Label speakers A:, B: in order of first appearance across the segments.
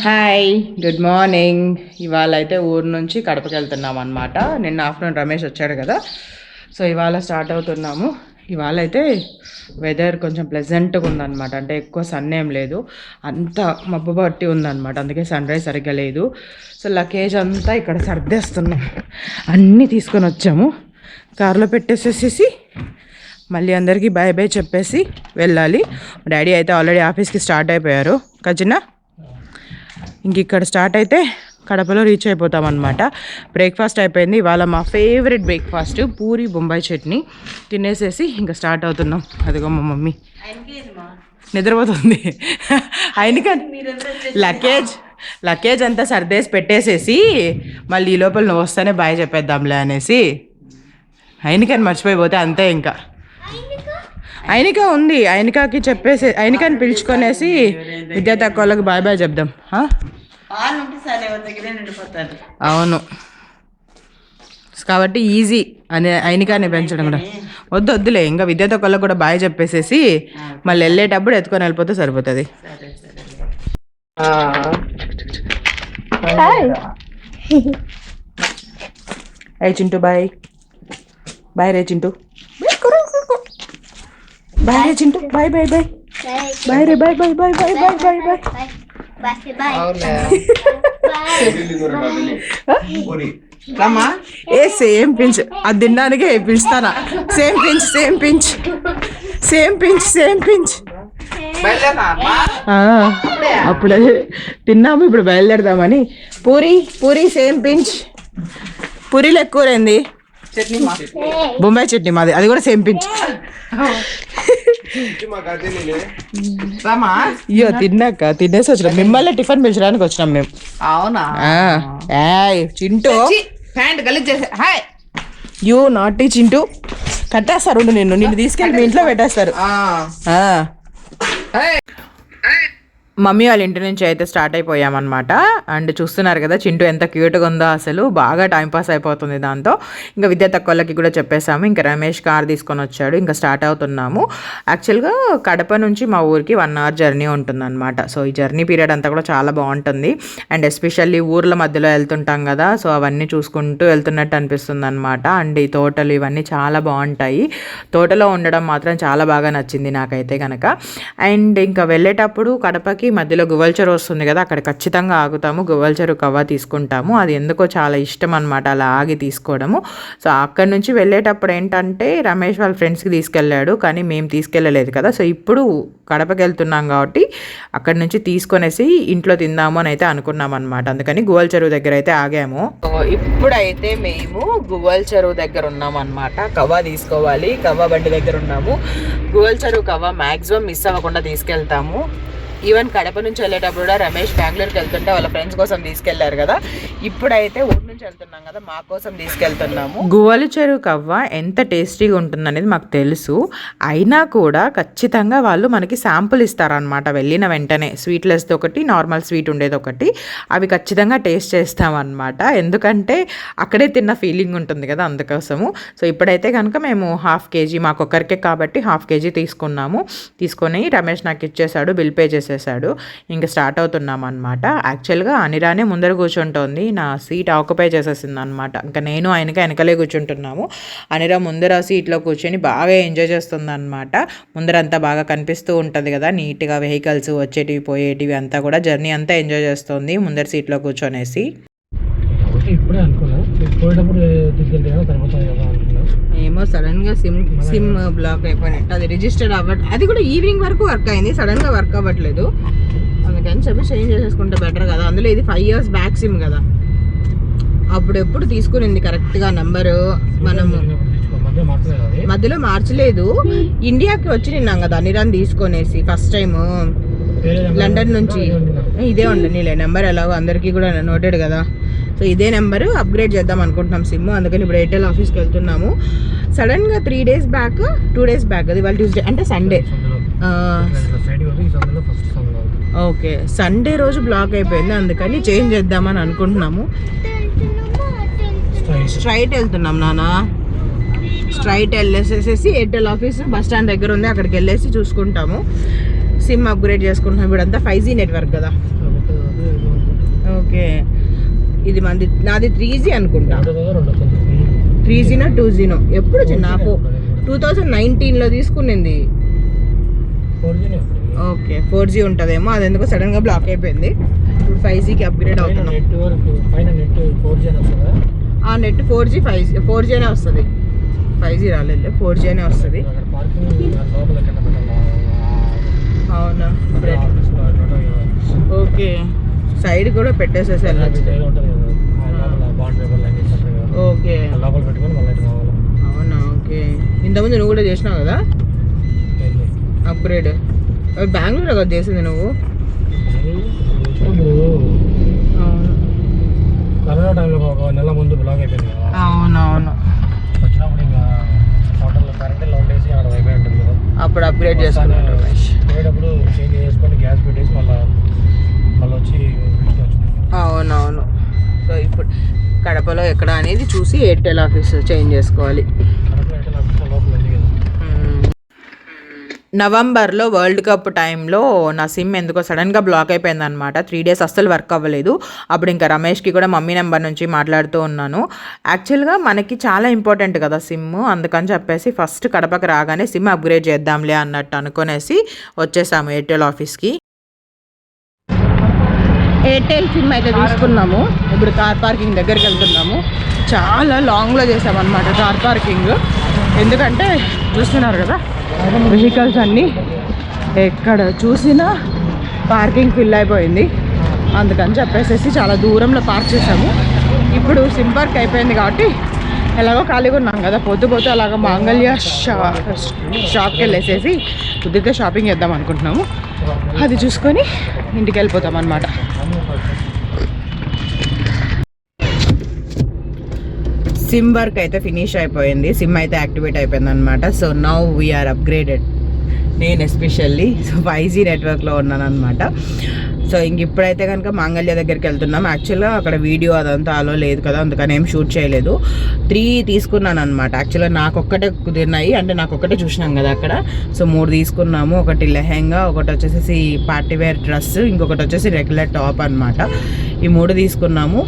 A: Hi, good morning. ఇవాళ అయితే ఊరు నుంచి కడపకి వెళ్తున్నాం అనమాట. నిన్న ఆఫ్టర్నూన్ రమేష్ వచ్చాడు కదా, సో ఇవాళ స్టార్ట్ అవుతున్నాము. ఇవాళ అయితే వెదర్ కొంచెం ప్లెజెంట్గా ఉందన్నమాట. అంటే ఎక్కువ సన్ ఏం లేదు, అంతా మబ్బు పట్టి ఉందన్నమాట. అందుకే సన్ రైజ్ సరిగ్గా లేదు. సో లగేజ్ అంతా ఇక్కడ సర్దేస్తున్నాం. అన్నీ తీసుకొని వచ్చాము, కారులో పెట్టేసేసి మళ్ళీ అందరికీ బాయ్ బాయ్ చెప్పేసి వెళ్ళాలి. డాడీ అయితే ఆల్రెడీ ఆఫీస్కి స్టార్ట్ అయిపోయారు. కజిన ఇంక ఇక్కడ స్టార్ట్ అయితే కడపలో రీచ్ అయిపోతాం అనమాట. బ్రేక్ఫాస్ట్ అయిపోయింది. ఇవాళ మా ఫేవరెట్ బ్రేక్ఫాస్ట్ పూరి బొంబాయి చట్నీ తినేసేసి ఇంకా స్టార్ట్ అవుతున్నాం. అదిగో మా మమ్మీ నిద్రపోతుంది. ఆయనకి లగేజ్ అంతా సర్దేసి పెట్టేసేసి మళ్ళీ ఈ లోపల నువ్వు వస్తేనే బాయ్ చెప్పేద్దాంలే అనేసి ఆయనకని మర్చిపోయిపోతే అంతే. ఇంకా అయినిక ఉంది, అయినికాకి చెప్పేసి అయినికని పిలుచుకొనేసి విద్యా తక్కువ వాళ్ళకి బాయ్ బాయ్ చెప్దాం. అవును కాబట్టి ఈజీ అని అయినికాని పెంచడం కూడా వద్దులే. ఇంకా విద్యా తక్కువ వాళ్ళకి కూడా బాయ్ చెప్పేసేసి మళ్ళీ వెళ్ళేటప్పుడు ఎత్తుకొని వెళ్ళిపోతే సరిపోతుంది. అయ్యి చింటూ బాయ్ బాయ్ రే చింటూ. బాయ్ రే Chintu, bye bye bye bye రే bye bye bye bye bye bye bye. ఏ సేమ్ పించ్ అది తినడానికే పిలుస్తానా. Same pinch same pinch same pinch same pinch. అప్పుడే తిన్నాము, ఇప్పుడు బయలుదేరదామని. Puri puri same pinch. పూరీలు ఎక్కువైంది, చట్నీ బొంబాయి చట్నీ మాది, అది కూడా సేమ్ పించ్. అయ్యో తిన్నాక తినేసి వచ్చినాం. మిమ్మల్ని టిఫిన్ పిలిచడానికి వచ్చినాం మేము. అవునా? చింటూ ప్యాంట్ గలీజ్ చేసే. Hi you not Chintu. కట్టేస్తారు నిన్ను తీసుకెళ్ళి మీ ఇంట్లో పెట్టేస్తారు. మమ్మీ వాళ్ళ ఇంటి నుంచి అయితే స్టార్ట్ అయిపోయామన్నమాట. అండ్ చూస్తున్నారు కదా చింటూ ఎంత క్యూట్గా ఉందో, అసలు బాగా టైంపాస్ అయిపోతుంది దాంతో. ఇంకా విద్యా తక్కువలకి కూడా చెప్పేసాము. ఇంకా రమేష్ కార్ తీసుకొని వచ్చాడు, ఇంకా స్టార్ట్ అవుతున్నాము. యాక్చువల్గా కడప నుంచి మా ఊరికి 1 hour జర్నీ ఉంటుందన్నమాట. సో ఈ జర్నీ పీరియడ్ అంతా కూడా చాలా బాగుంటుంది. అండ్ ఎస్పెషల్లీ ఊర్ల మధ్యలో వెళ్తుంటాం కదా, సో అవన్నీ చూసుకుంటూ వెళ్తున్నట్టు అనిపిస్తుంది అనమాట. అండ్ ఈ తోటలు ఇవన్నీ చాలా బాగుంటాయి. తోటలో ఉండడం మాత్రం చాలా బాగా నచ్చింది నాకైతే కనుక. అండ్ ఇంకా వెళ్ళేటప్పుడు కడపకి మధ్యలో గువ్వలచెరువు వస్తుంది కదా, అక్కడ ఖచ్చితంగా ఆగుతాము. గువ్వలచెరువు కవ్వ తీసుకుంటాము. అది ఎందుకో చాలా ఇష్టం అనమాట అలా ఆగి తీసుకోవడము. సో అక్కడి నుంచి వెళ్ళేటప్పుడు ఏంటంటే రమేష్ వాళ్ళ ఫ్రెండ్స్కి తీసుకెళ్ళాడు, కానీ మేము తీసుకెళ్ళలేదు కదా. సో ఇప్పుడు కడపకి వెళ్తున్నాం కాబట్టి అక్కడి నుంచి తీసుకొనేసి ఇంట్లో తిందాము అని అయితే అనుకున్నాం అనమాట. అందుకని గువ్వలచెరువు దగ్గర అయితే ఆగాము. ఇప్పుడైతే మేము గువ్వలచెరువు దగ్గర ఉన్నాం అనమాట. కవ్వ తీసుకోవాలి, కవ్వ బండి దగ్గర ఉన్నాము. గువ్వలచెరువు కవ్వ మ్యాక్సిమం మిస్ అవ్వకుండా తీసుకెళ్తాము. ఈవెన్ కడప నుంచి వెళ్ళేటప్పుడు కూడా రమేష్ బెంగళూరుకి వెళ్తుంటే వాళ్ళ ఫ్రెండ్స్ కోసం తీసుకెళ్లారు కదా. ఇప్పుడైతే ఊరు నుంచి వెళ్తున్నాం కదా, మా కోసం తీసుకెళ్తున్నాము. గువ్వలచెరువు కవ్వ ఎంత టేస్టీగా ఉంటుందనేది మాకు తెలుసు. అయినా కూడా ఖచ్చితంగా వాళ్ళు మనకి శాంపుల్ ఇస్తారనమాట వెళ్ళిన వెంటనే. స్వీట్లెస్ది ఒకటి, నార్మల్ స్వీట్ ఉండేది ఒకటి. అవి ఖచ్చితంగా టేస్ట్ చేస్తామన్నమాట, ఎందుకంటే అక్కడే తిన్న ఫీలింగ్ ఉంటుంది కదా, అందుకోసము. సో ఇప్పుడైతే కనుక మేము 1/2 kg, మాకొక్కరికే కాబట్టి 1/2 kg తీసుకున్నాము. తీసుకొని రమేష్ నాకు ఇచ్చేసాడు, బిల్ పే చేసాడు. ఇంకా స్టార్ట్ అవుతున్నాం అనమాట. యాక్చువల్గా అనిరానే ముందర కూర్చుంటోంది, నా సీట్ ఆక్యుపై చేసేసింది అనమాట. ఇంకా నేను ఆయనకి వెనకలే కూర్చుంటున్నాము. అనిరా ముందర సీట్లో కూర్చొని బాగా ఎంజాయ్ చేస్తుంది అనమాట. ముందరంతా బాగా కనిపిస్తూ ఉంటుంది కదా, నీట్గా వెహికల్స్ వచ్చేటివి పోయేటివి అంతా కూడా, జర్నీ అంతా ఎంజాయ్ చేస్తుంది ముందర సీట్లో కూర్చొనేసి. ఏమో సడన్ గా సిమ్ బ్లాక్ అయిపోయినట్టు, అది రిజిస్టర్డ్ అవ్వట్లేదు. అది కూడా ఈవినింగ్ వరకు వర్క్ అయింది, సడన్ గా వర్క్ అవ్వట్లేదు. అందుకని చెప్పి చేంజ్ చేసేసుకుంటే బెటర్ కదా. అందులో ఇది 5 years బ్యాక్ సిమ్ కదా, అప్పుడు ఎప్పుడు తీసుకునింది కరెక్ట్గా నెంబరు. మనము మధ్యలో మార్చలేదు. ఇండియాకి వచ్చి నిన్నాం కదా అనిరాన్ తీసుకొనేసి ఫస్ట్ టైం లండన్ నుంచి. ఇదే ఉండనిలే నెంబర్, ఎలాగో అందరికీ కూడా నోటెడ్ కదా. సో ఇదే నెంబరు అప్గ్రేడ్ చేద్దాం అనుకుంటున్నాం సిమ్. అందుకని ఇప్పుడు ఎయిర్టెల్ ఆఫీస్కి వెళ్తున్నాము. సడన్గా 3 days బ్యాక్, 2 days బ్యాక్, అది వాళ్ళ ట్యూస్డే అంటే సండే. ఓకే, సండే రోజు బ్లాక్ అయిపోయింది, అందుకని చేంజ్ చేద్దామని అనుకుంటున్నాము. స్ట్రైట్ వెళ్తున్నాం నాన్న, స్ట్రైట్ వెళ్ళేసేసి ఎయిర్టెల్ ఆఫీస్ బస్ స్టాండ్ దగ్గర ఉంది, అక్కడికి వెళ్ళేసి చూసుకుంటాము. సిమ్ అప్గ్రేడ్ చేసుకుంటున్నాం. ఇప్పుడంతా 5G నెట్వర్క్ కదా. ఓకే, ఇది నాది 3G అనుకుంటా. 3Gనో 2Gనో ఎప్పుడు నాకు 2019లో తీసుకునింది. ఓకే 4G ఉంటుందేమో, అది ఎందుకో సడన్గా బ్లాక్ అయిపోయింది. ఇప్పుడు 5Gకి అప్గ్రేడ్ అవుతున్నాం. నెట్ 4G 4G అనే వస్తుంది, 5G రాలేదు, 4G అనే వస్తుంది. అవునా, ఓకే సైడ్ కూడా పెట్టేసేసి వెళ్ళచ్చు. ఓకే అవునా, ఓకే ఇంతకుముందు నువ్వు కూడా చేసినావు కదా అప్గ్రేడ్? బెంగళూరు కదా చేసింది నువ్వు? అవును,
B: కరోనా టైంలో ఒక నెల ముందు బ్లాక్ అయిపోయింది కదా.
A: అవునవును,
B: వచ్చినప్పుడు ఇంకా హోటల్లో కరెంట్ ఇలా ఉండేసి అక్కడ వైఫై ఉంటుంది కదా,
A: అప్పుడు అప్గ్రేడ్ చేసుకున్నాడు.
B: పోయేటప్పుడు చేంజ్ చేసుకొని గ్యాస్ పెట్టేసి మళ్ళీ వచ్చి
A: అవునవును. సో ఇప్పుడు కడపలో ఎక్కడ అనేది చూసి ఎయిర్టెల్ ఆఫీస్ చేంజ్ చేసుకోవాలి. నవంబర్లో వరల్డ్ కప్ టైంలో నా సిమ్ ఎందుకో సడన్గా బ్లాక్ అయిపోయింది అనమాట. 3 days అస్సలు వర్క్ అవ్వలేదు. అప్పుడు ఇంకా రమేష్కి కూడా మమ్మీ నెంబర్ నుంచి మాట్లాడుతూ ఉన్నాను. యాక్చువల్గా మనకి చాలా ఇంపార్టెంట్ కదా సిమ్, అందుకని చెప్పేసి ఫస్ట్ కడపకి రాగానే సిమ్ అప్గ్రేడ్ చేద్దాంలే అన్నట్టు అనుకునేసి వచ్చేసాము ఎయిర్టెల్ ఆఫీస్కి. ఎయిర్టెల్ సిమ్ అయితే తీసుకున్నాము. ఇప్పుడు కార్ పార్కింగ్ దగ్గరికి వెళ్తున్నాము. చాలా లాంగ్లో చేసామన్నమాట కార్ పార్కింగ్, ఎందుకంటే చూస్తున్నారు కదా వెహికల్స్ అన్నీ ఎక్కడ చూసినా పార్కింగ్ ఫిల్ అయిపోయింది. అందుకని చెప్పేసి చాలా దూరంలో పార్క్ చేసాము. ఇప్పుడు సిమ్ వర్క్ అయిపోయింది కాబట్టి ఎలాగో ఖాళీగా ఉన్నాం కదా, పొద్దు అలాగ మాంగళ్య షాప్కి వెళ్ళేసేసి కుదిరితే షాపింగ్ చేద్దాం అనుకుంటున్నాము. అది చూసుకొని ఇంటికి వెళ్ళిపోతాం అన్నమాట. సిమ్ వర్క్ అయితే ఫినిష్ అయిపోయింది, సిమ్ అయితే యాక్టివేట్ అయిపోయింది అనమాట. సో నౌ వీఆర్ అప్గ్రేడెడ్, నేను ఎస్పెషల్లీ 5G నెట్వర్క్లో ఉన్నాను అనమాట. సో ఇంక ఇప్పుడైతే కనుక మాంగళ్య దగ్గరికి వెళ్తున్నాం. యాక్చువల్గా అక్కడ వీడియో అదంతా అలో లేదు కదా, అందుకని ఏం షూట్ చేయలేదు. 3 తీసుకున్నాను అనమాట. యాక్చువల్గా నాకొక్కటే కుదిరినాయి, అంటే నాకొక్కటే చూసినాం కదా అక్కడ. సో 3 తీసుకున్నాము. ఒకటి లెహెంగా, ఒకటి వచ్చేసి పార్టీవేర్ డ్రెస్, ఇంకొకటి వచ్చేసి రెగ్యులర్ టాప్ అనమాట. ఈ 3 తీసుకున్నాము.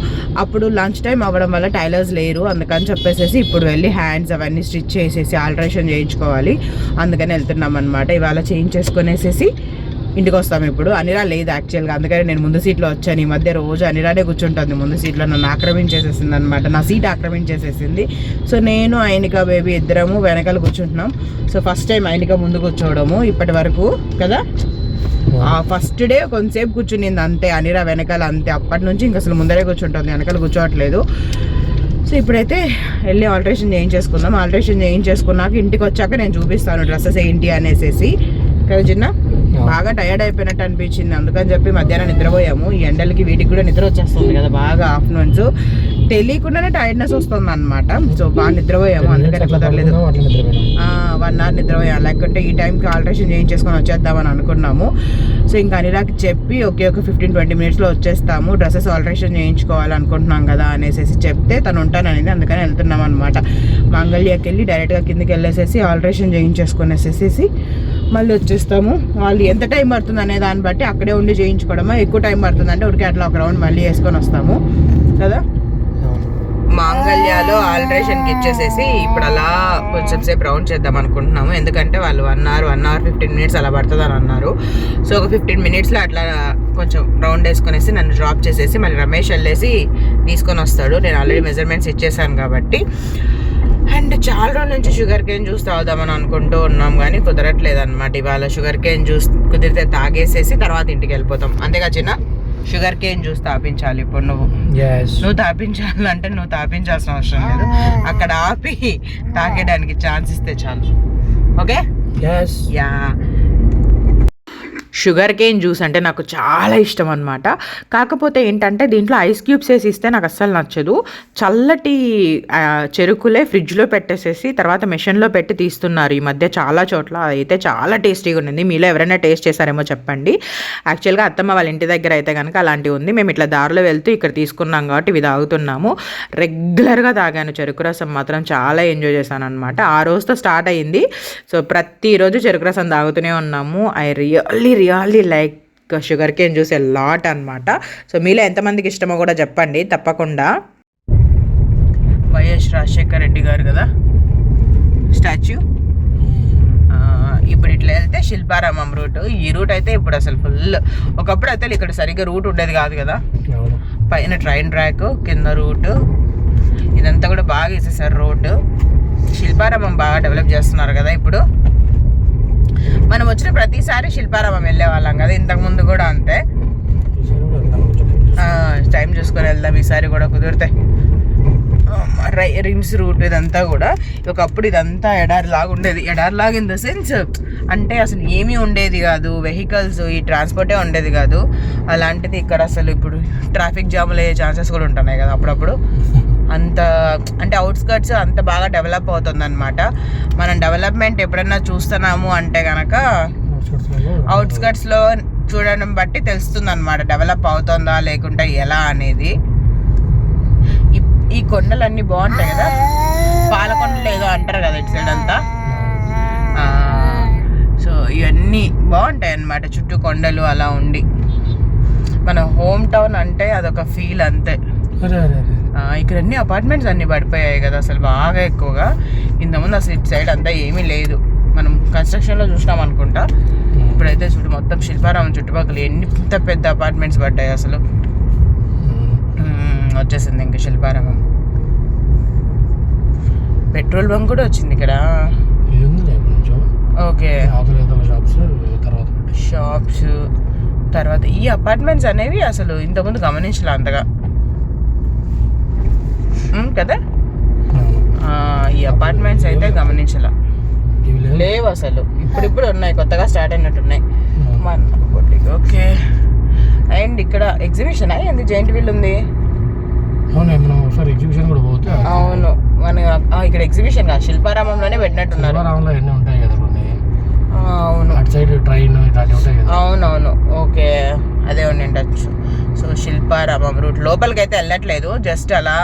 A: అప్పుడు లంచ్ టైం అవ్వడం వల్ల టైలర్స్ లేరు, అందుకని చెప్పేసి ఇప్పుడు వెళ్ళి హ్యాండ్స్ అవన్నీ స్టిచ్ చేసేసి ఆల్టరేషన్ చేయించుకోవాలి. అందుకని వెళ్తున్నాం అనమాట. ఇవాళ చేంజ్ చేసుకునేసేసి ఇంటికి వస్తాము. ఇప్పుడు అనిరా లేదు యాక్చువల్గా, అందుకని నేను ముందు సీట్లో వచ్చాను. ఈ మధ్య రోజు అనిరానే కూర్చుంటుంది ముందు సీట్లో, నన్ను ఆక్రమించేసేసింది అనమాట, నా సీట్ ఆక్రమించేసేసింది. సో నేను ఐనిక బేబీ ఇద్దరము వెనకాల కూర్చుంటున్నాం. సో ఫస్ట్ టైం ఐనిక ముందు కూర్చోవడము ఇప్పటి వరకు కదా. ఫస్ట్ డే కొంతసేపు కూర్చునింది అంతే, అనిరా వెనకాల అంతే. అప్పటి నుంచి ఇంక అసలు ముందరే కూర్చుంటుంది, వెనకాల కూర్చోవట్లేదు. సో ఇప్పుడైతే వెళ్ళి ఆల్టరేషన్ చేయించేసుకుందాం. ఆల్టరేషన్ చేయించేసుకున్నాక ఇంటికి వచ్చాక నేను చూపిస్తాను డ్రెస్సెస్ ఏంటి అనేసి కదా. చిన్న బాగా టైర్డ్ అయిపోయినట్టు అనిపించింది, అందుకని చెప్పి మధ్యాహ్నం నిద్రపోయాము. ఈ ఎండలకి వీటికి కూడా నిద్ర వచ్చేస్తుంది కదా బాగా, ఆఫ్టర్నూన్స్ తెలియకుండానే టైర్డ్నెస్ వస్తుంది అనమాట. సో బాగా నిద్రపోయాము, అందుకని కుదరలేదు. 1 hour నిద్రపోయాము, లేకుంటే ఈ టైంకి ఆల్టరేషన్ చేయించేసుకొని వచ్చేద్దామని అనుకున్నాము. సో ఇంకా అనిరాకి చెప్పి ఒక 15-20 minutesలో వచ్చేస్తాము, డ్రెస్సెస్ ఆల్టరేషన్ చేయించుకోవాలనుకుంటున్నాం కదా అనేసి చెప్తే తను ఉంటాననేది, అందుకని వెళ్తున్నాం అనమాట. మాంగళ్యకి వెళ్ళి డైరెక్ట్గా కిందకి వెళ్ళేసేసి ఆల్టరేషన్ చేయించేసుకునేసేసి మళ్ళీ వచ్చేస్తాము. వాళ్ళు ఎంత టైం పడుతుంది అనే దాన్ని బట్టి అక్కడే ఉండి చేయించుకోవడమా, ఎక్కువ టైం పడుతుంది అంటే ఉడికి అట్లా ఒక రౌండ్ మళ్ళీ వేసుకొని వస్తాము కదా. మాంగళ్యాలో ఆల్టరేషన్కి ఇచ్చేసేసి ఇప్పుడు అలా కొంచెం సేపు రౌండ్ చేద్దాం అనుకుంటున్నాము. ఎందుకంటే వాళ్ళు 1 hour 15 minutes అలా పడుతుంది అని అన్నారు. సో ఒక 15 minutesలో అట్లా కొంచెం రౌండ్ వేసుకునేసి నన్ను డ్రాప్ చేసేసి మళ్ళీ రమేష్ వెళ్ళేసి తీసుకొని వస్తాడు. నేను ఆల్రెడీ మెజర్మెంట్స్ ఇచ్చేసాను కాబట్టి. అండ్ చాలా రోజుల నుంచి షుగర్ కేన్ జ్యూస్ తాగుదామని అనుకుంటూ ఉన్నాం, కానీ కుదరట్లేదు అనమాట. ఇవాళ షుగర్ కేన్ జ్యూస్ కుదిరితే తాగేసేసి తర్వాత ఇంటికి వెళ్ళిపోతాం. అంతేగా చిన్న, షుగర్ కేన్ జ్యూస్ తాపించాలి ఇప్పుడు నువ్వు తాపించాలంటే నువ్వు తాపించాల్సిన అవసరం లేదు, అక్కడ ఆపి తాగేయడానికి ఛాన్స్ ఇస్తే చాలు. Okay yeah. Sugar cane juice అంటే నాకు చాలా ఇష్టం అనమాట. కాకపోతే ఏంటంటే దీంట్లో ఐస్ క్యూబ్స్ వేసి ఇస్తే నాకు అస్సలు నచ్చదు. చల్లటి చెరుకులే ఫ్రిడ్జ్లో పెట్టేసేసి తర్వాత మెషిన్లో పెట్టి తీస్తున్నారు ఈ మధ్య చాలా చోట్ల. అయితే చాలా టేస్టీగా ఉండింది. మీలో ఎవరైనా టేస్ట్ చేశారేమో చెప్పండి. యాక్చువల్గా అత్తమ్మ వాళ్ళ ఇంటి దగ్గర అయితే కనుక అలాంటివి ఉంది. మేము ఇట్లా దారిలో వెళ్తూ ఇక్కడ తీసుకున్నాం కాబట్టి ఇవి తాగుతున్నాము. రెగ్యులర్గా తాగాను చెరుకు రసం, మాత్రం చాలా ఎంజాయ్ చేశాను అనమాట. ఆ రోజుతో స్టార్ట్ అయ్యింది. సో ప్రతిరోజు చెరుకు రసం తాగుతూనే ఉన్నాము. I really like sugar cane juice lot అనమాట. సో మీలో ఎంతమందికి ఇష్టమో కూడా చెప్పండి తప్పకుండా. వైఎస్ రాజశేఖర రెడ్డి గారు కదా స్టాచ్యూ. ఇప్పుడు ఇట్లా వెళ్తే శిల్పారామం రూట్. ఈ రూట్ అయితే ఇప్పుడు అసలు ఫుల్. ఒకప్పుడు అయితే ఇక్కడ సరిగ్గా రూట్ ఉండేది కాదు కదా, పైన ట్రైన్ ట్రాక్, కింద రూట్, ఇదంతా కూడా బాగా వేసేసారు రోడ్డు. శిల్పారామం బాగా డెవలప్ చేస్తున్నారు కదా ఇప్పుడు. మనం వచ్చిన ప్రతిసారి శిల్పారామం వెళ్ళే వాళ్ళం కదా ఇంతకుముందు కూడా అంతే. టైం చూసుకొని వెళ్దాం ఈసారి కూడా కుదిరితే. రిమ్స్ రూట్ ఇదంతా కూడా ఒకప్పుడు ఇదంతా ఎడారిలాగా ఉండేది. ఎడారిలాగా ఇన్ ద సెన్స్ అంటే అసలు ఏమీ ఉండేది కాదు, వెహికల్స్ ఈ ట్రాన్స్పోర్టే ఉండేది కాదు. అలాంటిది ఇక్కడ అసలు ఇప్పుడు ట్రాఫిక్ జాములు అయ్యే ఛాన్సెస్ కూడా ఉంటున్నాయి కదా అప్పుడప్పుడు. అంత అంటే అవుట్స్కర్ట్స్ అంత బాగా డెవలప్ అవుతుంది అనమాట. మనం డెవలప్మెంట్ ఎప్పుడైనా చూస్తున్నాము అంటే కనుక అవుట్స్కర్ట్స్లో చూడడం బట్టి తెలుస్తుంది అనమాట డెవలప్ అవుతుందా లేకుంటే ఎలా అనేది. ఈ కొండలన్నీ బాగుంటాయి కదా, పాలకొండలు ఏదో అంటారు కదా ఇటు సైడ్ అంతా. సో ఇవన్నీ బాగుంటాయి అన్నమాట, చుట్టూ కొండలు అలా ఉండి. మన హోమ్ టౌన్ అంటే అదొక ఫీల్ అంతే. ఇక్కడ అన్ని అపార్ట్మెంట్స్ అన్ని పడిపోయాయి కదా అసలు బాగా ఎక్కువగా. ఇంతకుముందు అసలు ఇటు సైడ్ అంతా ఏమీ లేదు, మనం కన్స్ట్రక్షన్లో చూసినాం అనుకుంటా. ఇప్పుడైతే చూడు మొత్తం శిల్పారామం చుట్టుపక్కల ఎంత పెద్ద అపార్ట్మెంట్స్ పడ్డాయి అసలు. వచ్చేసింది ఇంకా శిల్పారామం. పెట్రోల్ బంక్ కూడా వచ్చింది ఇక్కడ. ఓకే, షాప్స్ తర్వాత ఈ అపార్ట్మెంట్స్ అనేవి అసలు ఇంతకుముందు గమనించలే అంతగా కదా. ఈ అపార్ట్మెంట్స్ అయితే గమనించలే, లేవు అసలు. ఇప్పుడు ఉన్నాయి, కొత్తగా స్టార్ట్ అయినట్టున్నాయి. ఓకే, అండ్ ఇక్కడ ఎగ్జిబిషన్ అయ్యింది, జైంట్ వీల్ ఉంది. అవును, మన ఇక్కడ ఎగ్జిబిషన్ కాదు శిల్పారామంలోనే పెట్టినట్టున్నారు. అవును, అవునవును, ఓకే, అదే ఉండొచ్చు. సో శిల్పారామం రూట్ లోపలికి అయితే వెళ్ళట్లేదు, జస్ట్ అలా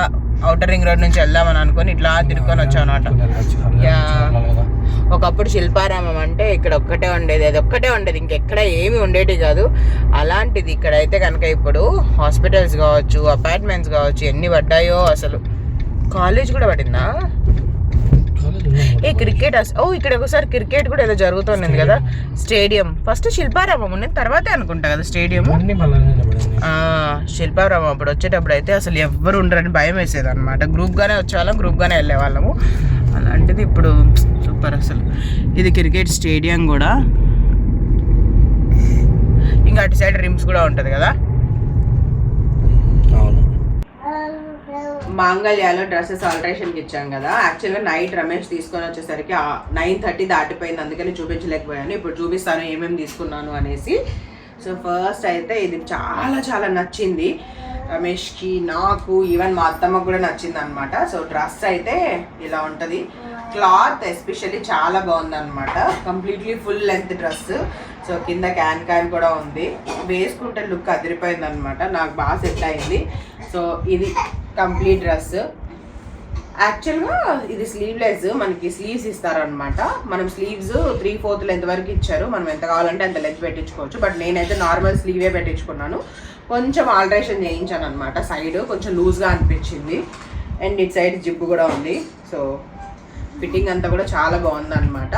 A: ఔటర్ రింగ్ రోడ్ నుంచి వెళ్దామని అనుకుని ఇట్లా తిరుక్కొని వచ్చాం అనమాట. ఒకప్పుడు శిల్పారామం అంటే ఇక్కడ ఒక్కటే ఉండేది, అది ఒక్కటే ఉండేది, ఇంకెక్కడ ఏమి ఉండేది కాదు. అలాంటిది ఇక్కడైతే కనుక ఇప్పుడు హాస్పిటల్స్ కావచ్చు, అపార్ట్మెంట్స్ కావచ్చు, ఎన్ని పడ్డాయో అసలు. కాలేజ్ కూడా పడిందా? క్రికెట్ ఇక్కడ ఒకసారి క్రికెట్ కూడా ఏదో జరుగుతుంది కదా, స్టేడియం. ఫస్ట్ శిల్పారామం ఉన్నది, తర్వాతే అనుకుంటా కదా స్టేడియం. శిల్పారామం అప్పుడు వచ్చేటప్పుడు అయితే అసలు ఎవ్వరు ఉండరని భయం వేసేది అనమాట. గ్రూప్గానే వచ్చేవాళ్ళం, గ్రూప్గానే వెళ్ళే వాళ్ళము. అలాంటిది ఇప్పుడు సూపర్ అసలు. ఇది క్రికెట్ స్టేడియం కూడా. ఇంకా అటు సైడ్ రిమ్స్ కూడా ఉంటుంది కదా. మాంగళ్యాలో డ్రెస్సెస్ ఆల్టరేషన్కి ఇచ్చాం కదా. యాక్చువల్గా నైట్ రమేష్ తీసుకొని వచ్చేసరికి 9:30 దాటిపోయింది, అందుకని చూపించలేకపోయాను. ఇప్పుడు చూపిస్తాను ఏమేమి తీసుకున్నాను అనేసి. సో ఫస్ట్ అయితే ఇది చాలా చాలా నచ్చింది రమేష్కి, నాకు, ఈవెన్ మా అత్తమ్మకు కూడా నచ్చింది అనమాట. సో డ్రెస్ అయితే ఇలా ఉంటుంది, క్లాత్ ఎస్పెషల్లీ చాలా బాగుందన్నమాట. Completely full length dress. So కింద క్యాన్ కూడా ఉంది, వేసుకుంటే లుక్ అదిరిపోయింది అనమాట, నాకు బాగా సెట్ అయింది. సో ఇది కంప్లీట్ డ్రెస్. యాక్చువల్గా ఇది స్లీవ్లెస్, మనకి స్లీవ్స్ ఇస్తారనమాట. మనం స్లీవ్స్ 3/4 లెంత్ వరకు ఇచ్చారు, మనం ఎంత కావాలంటే అంత లెంత్ పెట్టించుకోవచ్చు. బట్ నేనైతే నార్మల్ స్లీవే పెట్టించుకున్నాను, కొంచెం ఆల్టరేషన్ చేయించాను అనమాట. సైడ్ కొంచెం లూజ్గా అనిపించింది, అండ్ ఇటు సైడ్ జిప్పు కూడా ఉంది. సో ఫిట్టింగ్ అంతా కూడా చాలా బాగుందన్నమాట.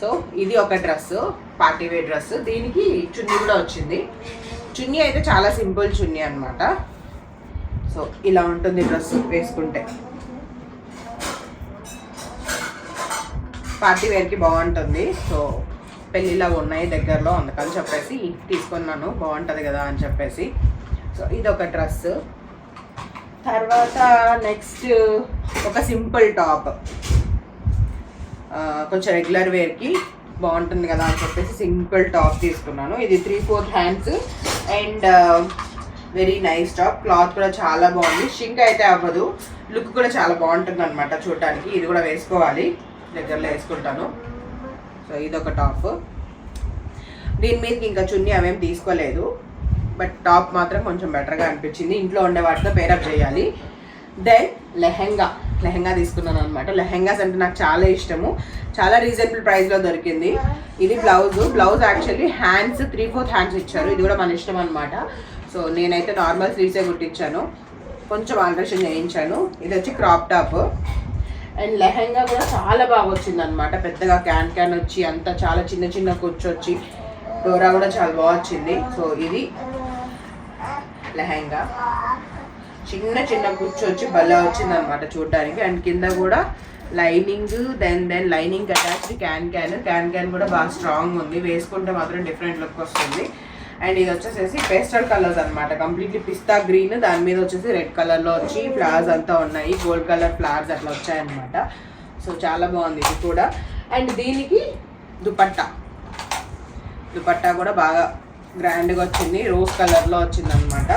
A: సో ఇది ఒక డ్రెస్, పార్టీ వేర్ డ్రెస్. దీనికి చున్నీ కూడా వచ్చింది. చున్నీ అయితే చాలా సింపుల్ చున్నీ అనమాట. సో ఇలా ఉంటుంది డ్రెస్ వేసుకుంటే, పార్టీ వేర్కి బాగుంటుంది. సో పెళ్ళిలా ఉన్నాయి దగ్గరలో, అందుకని చెప్పేసి తీసుకున్నాను, బాగుంటుంది కదా అని చెప్పేసి. సో ఇది ఒక డ్రెస్. తర్వాత నెక్స్ట్ ఒక సింపుల్ టాప్, కొంచెం రెగ్యులర్ వేర్కి బాగుంటుంది కదా అని చెప్పేసి సింపుల్ టాప్ తీసుకున్నాను. ఇది 3/4 hands and very nice top. Cloth కూడా చాలా బాగుంది, షింక్ అయితే అవ్వదు, లుక్ కూడా చాలా బాగుంటుంది అనమాట చూడటానికి. ఇది కూడా వేసుకోవాలి, దగ్గరలో వేసుకుంటాను. సో ఇదొక టాప్. దీని మీదకి ఇంకా చున్నీ అవేం తీసుకోలేదు, బట్ టాప్ మాత్రం కొంచెం బెటర్గా అనిపించింది. ఇంట్లో ఉండే వాటితో పేరప్ చేయాలి. దెన్ లెహెంగా. లెహెంగా తీసుకున్నాను అనమాట. లెహెంగాస్ అంటే నాకు చాలా ఇష్టము, చాలా రీజనబుల్ ప్రైస్లో దొరికింది. ఇది బ్లౌజ్ యాక్చువల్లీ హ్యాండ్స్ 3/4 హ్యాండ్స్ ఇచ్చారు, ఇది కూడా మన ఇష్టం అనమాట. సో నేనైతే నార్మల్ స్లీవ్సే కుట్టించాను, కొంచెం ఆల్టరేషన్ చేయించాను. ఇది వచ్చి క్రాప్ టాప్. అండ్ లెహెంగా కూడా చాలా బాగా వచ్చింది అనమాట, పెద్దగా క్యాన్ వచ్చి అంతా చాలా చిన్న కూర్చొచ్చి డోరా కూడా చాలా బాగా వచ్చింది. సో ఇది లెహెంగా చిన్న కూర్చొచ్చి భలే వచ్చింది అనమాట చూడడానికి. అండ్ కింద కూడా lining, then lining attached can కూడా బాగా స్ట్రాంగ్ ఉంది, వేసుకుంటే మాత్రం డిఫరెంట్ లుక్ వస్తుంది. అండ్ ఇది వచ్చేసి పేస్టల్ కలర్స్ అనమాట, కంప్లీట్లీ పిస్తా గ్రీన్, దాని మీద వచ్చేసి రెడ్ కలర్లో వచ్చి ఫ్లవర్స్ అంతా ఉన్నాయి, గోల్డ్ కలర్ ఫ్లవర్స్ అట్లా వచ్చాయన్నమాట. సో చాలా బాగుంది ఇది కూడా. అండ్ దీనికి దుపట్టా కూడా బాగా గ్రాండ్గా వచ్చింది, రోజ్ కలర్లో వచ్చింది అనమాట.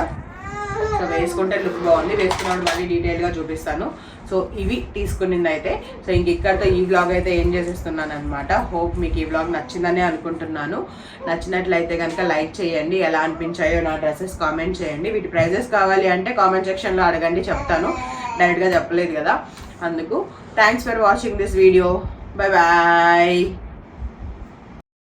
A: సో వేసుకుంటే లుక్ బాగుంది, వేసుకున్నప్పుడు మళ్ళీ డీటెయిల్గా చూపిస్తాను. సో ఇవి తీసుకునింది అయితే. సో ఇంక ఇక్కడితో ఈ వ్లాగ్ అయితే ఏం చేసేస్తున్నాను అనమాట. హోప్ మీకు ఈ వ్లాగ్ నచ్చిందనే అనుకుంటున్నాను. నచ్చినట్లయితే కనుక లైక్ చేయండి, ఎలా అనిపించాయో నా డ్రెస్సెస్ కామెంట్ చేయండి. వీటి ప్రైజెస్ కావాలి అంటే కామెంట్ సెక్షన్లో అడగండి, చెప్తాను. డైరెక్ట్గా చెప్పలేదు కదా, అందుకు. Thanks for watching this video. Bye.